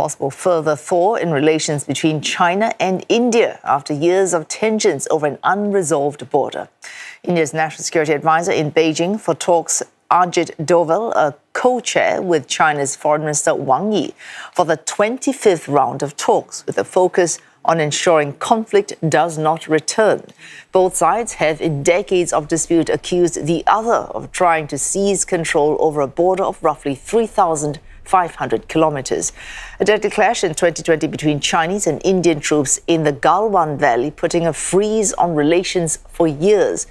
possible further thaw in relations between China and India after years of tensions over an unresolved border. India's National Security Advisor in Beijing for talks, Ajit Doval, a co-chair with China's Foreign Minister Wang for the 25th round of talks, with a focus on ensuring conflict does not return. Both sides have, in decades of dispute, accused the other of trying to seize control over a border of roughly 3,500 kilometers. A deadly clash in 2020 between Chinese and Indian troops in the Galwan Valley, putting a freeze on relations for years,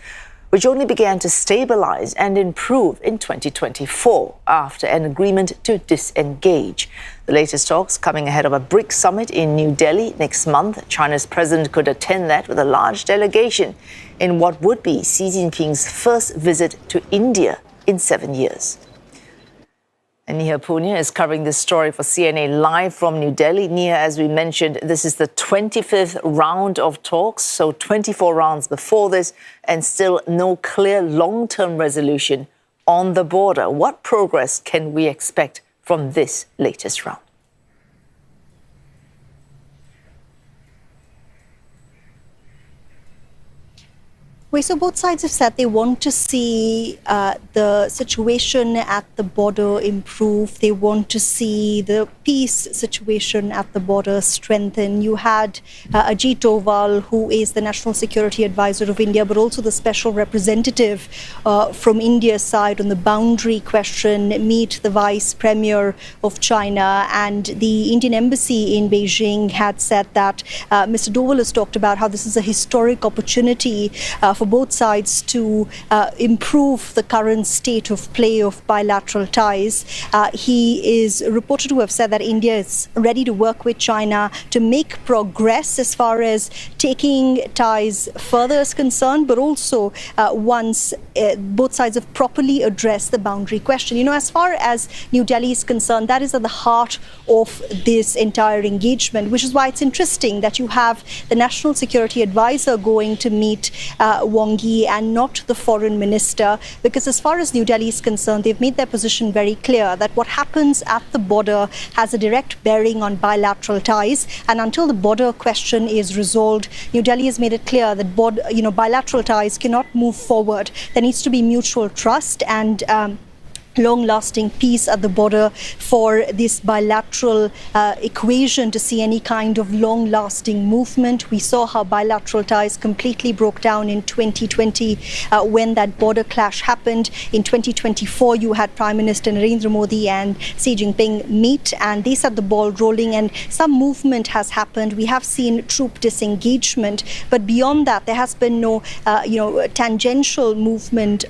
which only began to stabilize and improve in 2024 after an agreement to disengage. The latest talks coming ahead of a BRICS summit in New Delhi next month. China's president could attend that with a large delegation in what would be Xi Jinping's first visit to India in 7 years. And Neha Poonia is covering this story for CNA Live from New Delhi. Neha, as we mentioned, this is the 25th round of talks, so 24 rounds before this, and still no clear long-term resolution on the border. What progress can we expect from this latest round? So both sides have said they want to see the situation at the border improve. They want to see the peace situation at the border strengthen. You had Ajit Doval, who is the National Security Advisor of India, but also the special representative from India's side on the boundary question, meet the Vice Premier of China. And the Indian Embassy in Beijing had said that Mr. Doval has talked about how this is a historic opportunity for both sides to improve the current state of play of bilateral ties. He is reported to have said that India is ready to work with China to make progress as far as taking ties further is concerned, but also once both sides have properly addressed the boundary question. You know, as far as New Delhi is concerned, that is at the heart of this entire engagement, which is why it's interesting that you have the National Security Advisor going to meet Wang and not the foreign minister, because as far as New Delhi is concerned, they've made their position very clear that what happens at the border has a direct bearing on bilateral ties. And until the border question is resolved, New Delhi has made it clear that bilateral ties cannot move forward. There needs to be mutual trust and long-lasting peace at the border for this bilateral equation to see any kind of long-lasting movement. We saw how bilateral ties completely broke down in 2020 when that border clash happened. In 2024, you had Prime Minister Narendra Modi and Xi Jinping meet, and they set the ball rolling, and some movement has happened. We have seen troop disengagement, but beyond that, there has been no, tangential movement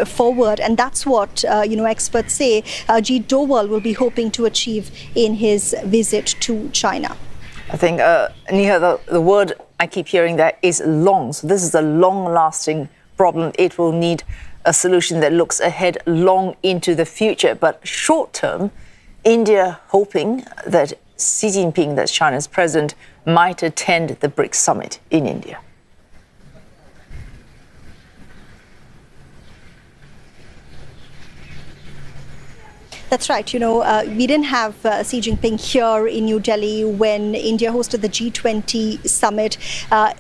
forward, and that's what experts say Ajit Doval will be hoping to achieve in his visit to China. I think, Neha, the word I keep hearing there is long. So this is a long-lasting problem. It will need a solution that looks ahead long into the future. But short-term, India hoping that Xi Jinping, that's China's president, might attend the BRICS summit in India. That's right. We didn't have Xi Jinping here in New Delhi when India hosted the G20 summit.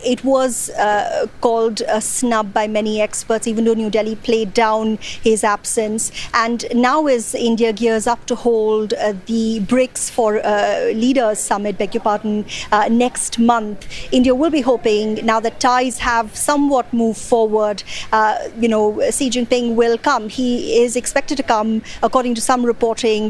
It was called a snub by many experts, even though New Delhi played down his absence. And now as India gears up to hold the BRICS for Leaders Summit, next month, India will be hoping, now that ties have somewhat moved forward, Xi Jinping will come. He is expected to come, according to some reporting,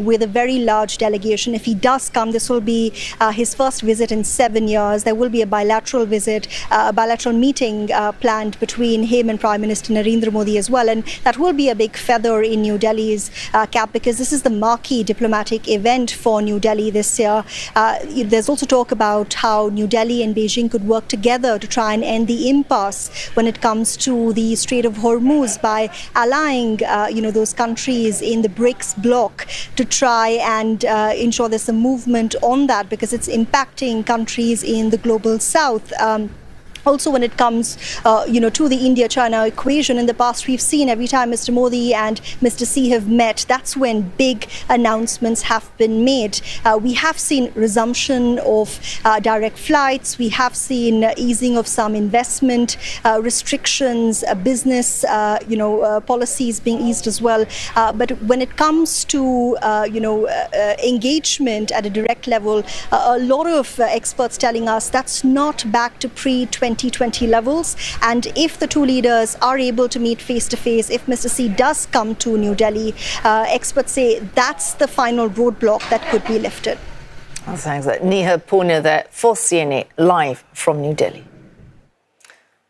with a very large delegation. If he does come, this will be his first visit in 7 years. There will be a bilateral visit, a bilateral meeting planned between him and Prime Minister Narendra Modi as well. And that will be a big feather in New Delhi's cap, because this is the marquee diplomatic event for New Delhi this year. There's also talk about how New Delhi and Beijing could work together to try and end the impasse when it comes to the Strait of Hormuz by allying, those countries in the BRICS bloc to try and ensure there's a movement on that, because it's impacting countries in the global south. Also, when it comes, to the India-China equation, in the past we've seen every time Mr. Modi and Mr. Xi have met, that's when big announcements have been made. We have seen resumption of direct flights. We have seen easing of some investment restrictions, business, policies being eased as well. But when it comes to, engagement at a direct level, a lot of experts telling us that's not back to pre-2020 levels. And if the two leaders are able to meet face to face, if Mr. Xi does come to New Delhi, experts say that's the final roadblock that could be lifted. Well, thanks. Neha Poonia there for CNA live from New Delhi.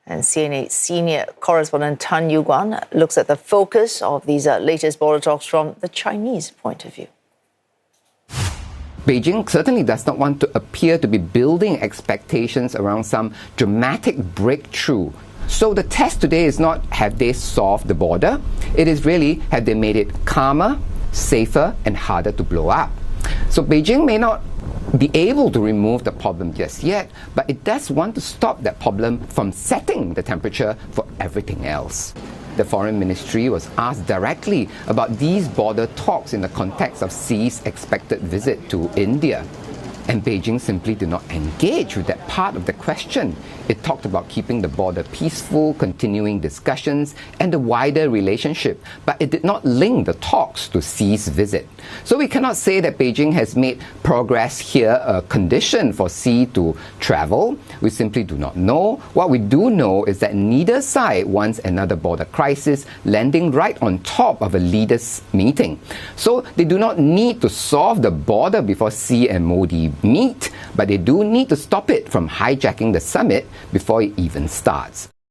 And CNA senior correspondent Tan Guan looks at the focus of these latest border talks from the Chinese point of view. Beijing certainly does not want to appear to be building expectations around some dramatic breakthrough. So the test today is not have they solved the border, it is really have they made it calmer, safer and harder to blow up. So Beijing may not be able to remove the problem just yet, but it does want to stop that problem from setting the temperature for everything else. The Foreign Ministry was asked directly about these border talks in the context of Xi's expected visit to India. And Beijing simply did not engage with that part of the question. It talked about keeping the border peaceful, continuing discussions, and the wider relationship, but it did not link the talks to Xi's visit. So we cannot say that Beijing has made progress here a condition for Xi to travel. We simply do not know. What we do know is that neither side wants another border crisis landing right on top of a leaders' meeting. So they do not need to solve the border before Xi and Modi meet, but they do need to stop it from hijacking the summit before it even starts.